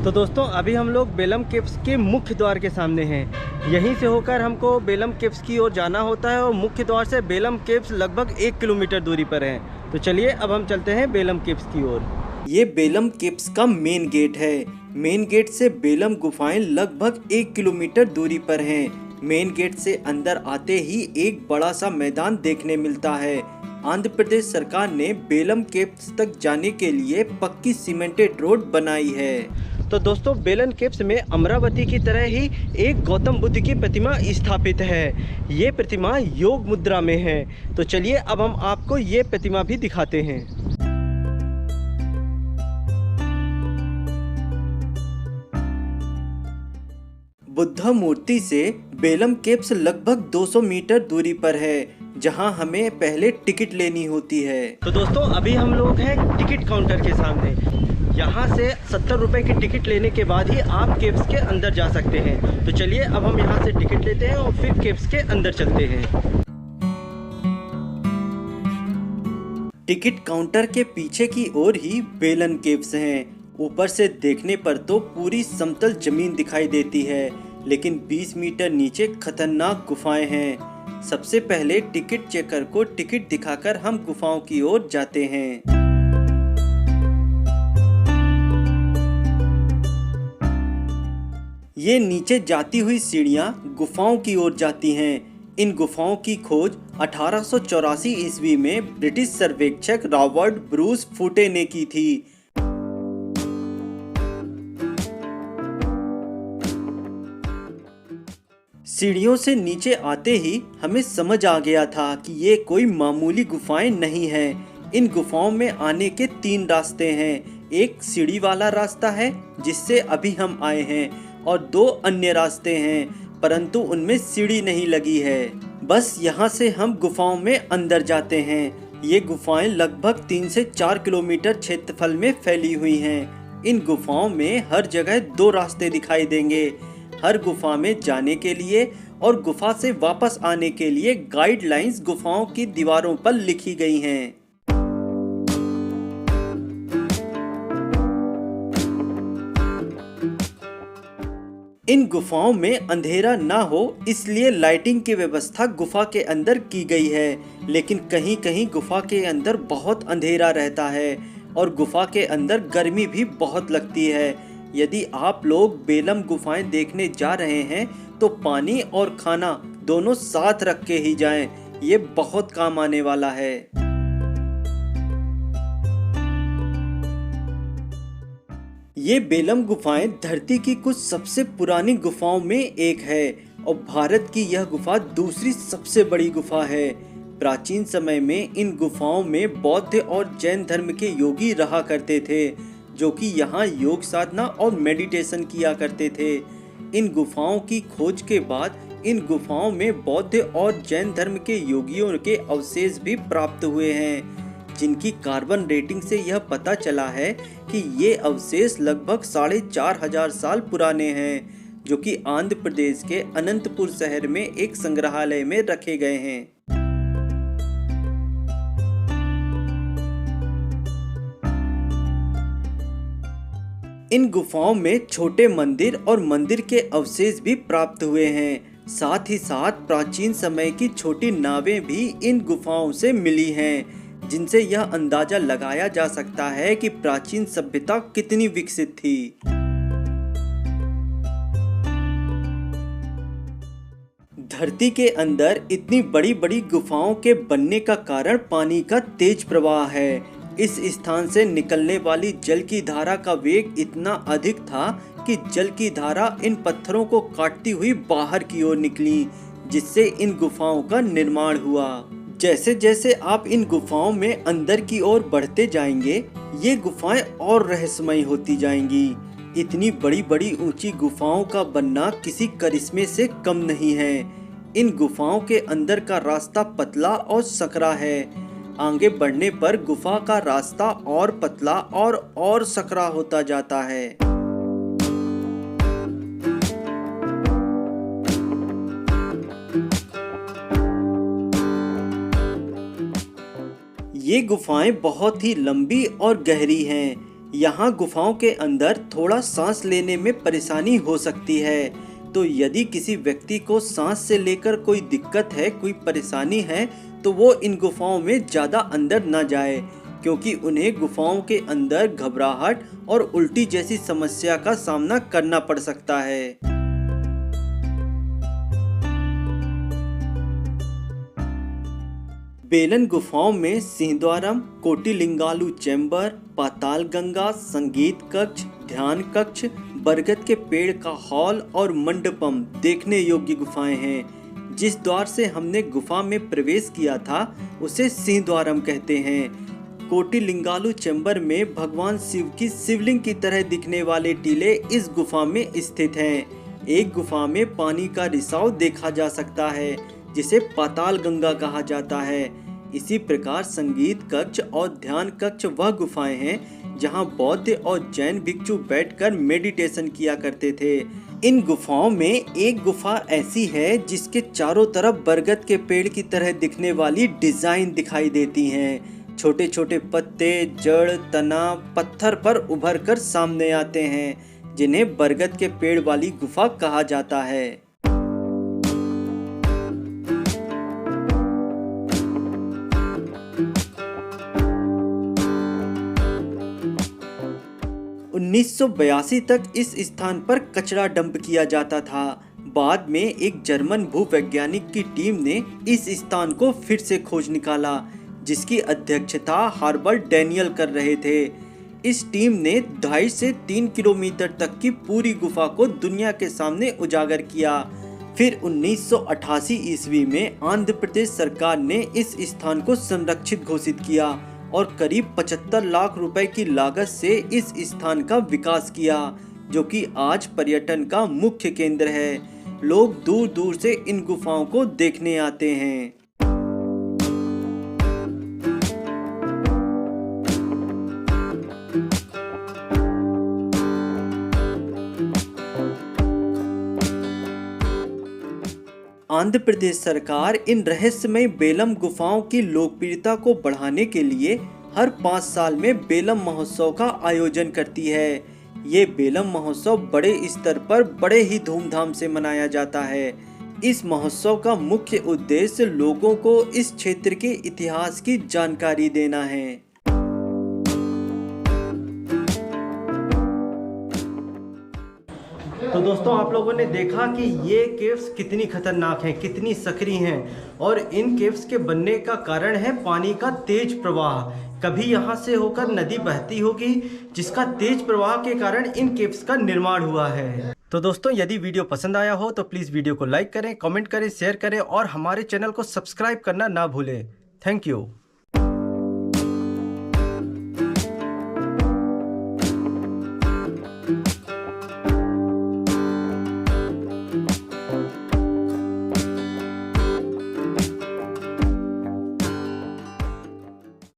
तो दोस्तों अभी हम लोग बेलम केव्स के मुख्य द्वार के सामने हैं। यहीं से होकर हमको बेलम केव्स की ओर जाना होता है और मुख्य द्वार से बेलम केव्स लगभग 1 किलोमीटर दूरी पर है। तो चलिए अब हम चलते हैं बेलम केव्स की ओर। ये बेलम केव्स का मेन गेट है। मेन गेट से बेलम गुफाएं लगभग 1 किलोमीटर दूरी पर हैं। मेन गेट से अंदर आते ही एक बड़ा सा मैदान देखने मिलता है। आंध्र प्रदेश सरकार ने बेलम केव्स तक जाने के लिए पक्की सीमेंटेड रोड बनाई है। तो दोस्तों बेलम केव्स में अमरावती की तरह ही एक गौतम बुद्ध की प्रतिमा स्थापित है। ये प्रतिमा योग मुद्रा में है। तो चलिए अब हम आपको ये प्रतिमा भी दिखाते हैं। बुद्ध मूर्ति से बेलम केव्स लगभग 200 मीटर दूरी पर है, जहां हमें पहले टिकट लेनी होती है। तो दोस्तों अभी हम लोग हैं टिकट काउंटर के सामने। यहाँ से 70 रुपए की टिकट लेने के बाद ही आप केव्स के अंदर जा सकते हैं। तो चलिए अब हम यहाँ से टिकट लेते हैं और फिर केव्स के अंदर चलते हैं। टिकट काउंटर के पीछे की ओर ही बेलम केव्स हैं। ऊपर से देखने पर तो पूरी समतल जमीन दिखाई देती है, लेकिन 20 मीटर नीचे खतरनाक गुफाएं हैं। सबसे पहले टिकट चेकर को टिकट दिखाकर हम गुफाओं की ओर जाते हैं। ये नीचे जाती हुई सीढ़ियां गुफाओं की ओर जाती हैं। इन गुफाओं की खोज 1884 ईस्वी में ब्रिटिश सर्वेक्षक रॉबर्ट ब्रूस फूटे ने की थी। सीढ़ियों से नीचे आते ही हमें समझ आ गया था कि ये कोई मामूली गुफाएं नहीं हैं। इन गुफाओं में आने के 3 रास्ते हैं। एक सीढ़ी वाला रास्ता है जिससे अभी हम आए हैं, और 2 अन्य रास्ते हैं, परंतु उनमें सीढ़ी नहीं लगी है। बस यहाँ से हम गुफाओं में अंदर जाते हैं। ये गुफाएं लगभग 3 से 4 किलोमीटर क्षेत्रफल में फैली हुई हैं। इन गुफाओं में हर जगह 2 रास्ते दिखाई देंगे। हर गुफा में जाने के लिए और गुफा से वापस आने के लिए गाइडलाइंस गुफाओं की दीवारों पर लिखी गई हैं। इन गुफाओं में अंधेरा ना हो इसलिए लाइटिंग की व्यवस्था गुफा के अंदर की गई है, लेकिन कहीं कहीं गुफा के अंदर बहुत अंधेरा रहता है और गुफा के अंदर गर्मी भी बहुत लगती है। यदि आप लोग बेलम गुफाएं देखने जा रहे हैं तो पानी और खाना दोनों साथ रख के ही जाएं। ये बहुत काम आने वाला है। ये बेलम गुफाएं धरती की कुछ सबसे पुरानी गुफाओं में एक है और भारत की यह गुफा दूसरी सबसे बड़ी गुफा है। प्राचीन समय में इन गुफाओं में बौद्ध और जैन धर्म के योगी रहा करते थे, जो कि यहाँ योग साधना और मेडिटेशन किया करते थे। इन गुफाओं की खोज के बाद इन गुफाओं में बौद्ध और जैन धर्म के योगियों के अवशेष भी प्राप्त हुए हैं, जिनकी कार्बन रेटिंग से यह पता चला है कि ये अवशेष लगभग 4500 साल पुराने हैं, जो कि आंध्र प्रदेश के अनंतपुर शहर में एक संग्रहालय में रखे गए हैं। इन गुफाओं में छोटे मंदिर और मंदिर के अवशेष भी प्राप्त हुए हैं। साथ ही साथ प्राचीन समय की छोटी नावें भी इन गुफाओं से मिली हैं, जिनसे यह अंदाजा लगाया जा सकता है कि प्राचीन सभ्यता कितनी विकसित थी। धरती के अंदर इतनी बड़ी बड़ी गुफाओं के बनने का कारण पानी का तेज प्रवाह है। इस स्थान से निकलने वाली जल की धारा का वेग इतना अधिक था कि जल की धारा इन पत्थरों को काटती हुई बाहर की ओर निकली, जिससे इन गुफाओं का निर्माण हुआ। जैसे जैसे आप इन गुफाओं में अंदर की ओर बढ़ते जाएंगे, ये गुफाएं और रहस्यमयी होती जाएंगी। इतनी बड़ी बड़ी ऊंची गुफाओं का बनना किसी करिश्मे से कम नहीं है। इन गुफाओं के अंदर का रास्ता पतला और सकरा है। आगे बढ़ने पर गुफा का रास्ता और पतला और सकरा होता जाता है। ये गुफाएं बहुत ही लंबी और गहरी हैं। यहाँ गुफाओं के अंदर थोड़ा सांस लेने में परेशानी हो सकती है, तो यदि किसी व्यक्ति को सांस से लेकर कोई दिक्कत है, कोई परेशानी है, तो वो इन गुफाओं में ज़्यादा अंदर ना जाए, क्योंकि उन्हें गुफाओं के अंदर घबराहट और उल्टी जैसी समस्या का सामना करना पड़ सकता है। बेलन गुफाओं में सिंहद्वारम, कोटिलिंगालू चैम्बर, पाताल गंगा, संगीत कक्ष, ध्यान कक्ष, बरगद के पेड़ का हॉल और मंडपम देखने योग्य गुफाएं हैं। जिस द्वार से हमने गुफा में प्रवेश किया था उसे सिंहद्वारम कहते हैं। कोटिलिंगालू चैम्बर में भगवान शिव की शिवलिंग की तरह दिखने वाले टीले इस गुफा में स्थित हैं। एक गुफा में पानी का रिसाव देखा जा सकता है जिसे पाताल गंगा कहा जाता है। इसी प्रकार संगीत कक्ष और ध्यान कक्ष वह गुफाएं हैं जहां बौद्ध और जैन भिक्षु बैठकर मेडिटेशन किया करते थे। इन गुफाओं में एक गुफा ऐसी है जिसके चारों तरफ बरगद के पेड़ की तरह दिखने वाली डिजाइन दिखाई देती हैं। छोटे छोटे पत्ते, जड़, तना पत्थर पर उभर कर सामने आते हैं, जिन्हें बरगद के पेड़ वाली गुफा कहा जाता है। 1982 तक इस स्थान पर कचरा डंप किया जाता था। बाद में एक जर्मन भूवैज्ञानिक की टीम ने इस स्थान को फिर से खोज निकाला, जिसकी अध्यक्षता हर्बर्ट डैनियल कर रहे थे। इस टीम ने 2.5 से 3 किलोमीटर तक की पूरी गुफा को दुनिया के सामने उजागर किया। फिर 1988 ईस्वी में आंध्र प्रदेश सरकार ने इस स्थान को संरक्षित घोषित किया और करीब 75 लाख रुपए की लागत से इस स्थान का विकास किया, जो कि आज पर्यटन का मुख्य केंद्र है। लोग दूर दूर से इन गुफाओं को देखने आते हैं। आंध्र प्रदेश सरकार इन रहस्यमय बेलम गुफाओं की लोकप्रियता को बढ़ाने के लिए हर 5 साल में बेलम महोत्सव का आयोजन करती है। ये बेलम महोत्सव बड़े स्तर पर बड़े ही धूमधाम से मनाया जाता है। इस महोत्सव का मुख्य उद्देश्य लोगों को इस क्षेत्र के इतिहास की जानकारी देना है। तो दोस्तों, आप लोगों ने देखा कि ये केव्स कितनी खतरनाक हैं, कितनी सकरी हैं, और इन केव्स के बनने का कारण है पानी का तेज प्रवाह। कभी यहाँ से होकर नदी बहती होगी, जिसका तेज प्रवाह के कारण इन केव्स का निर्माण हुआ है। तो दोस्तों, यदि वीडियो पसंद आया हो तो प्लीज़ वीडियो को लाइक करें, कमेंट करें, शेयर करें और हमारे चैनल को सब्सक्राइब करना ना भूलें। Thank you.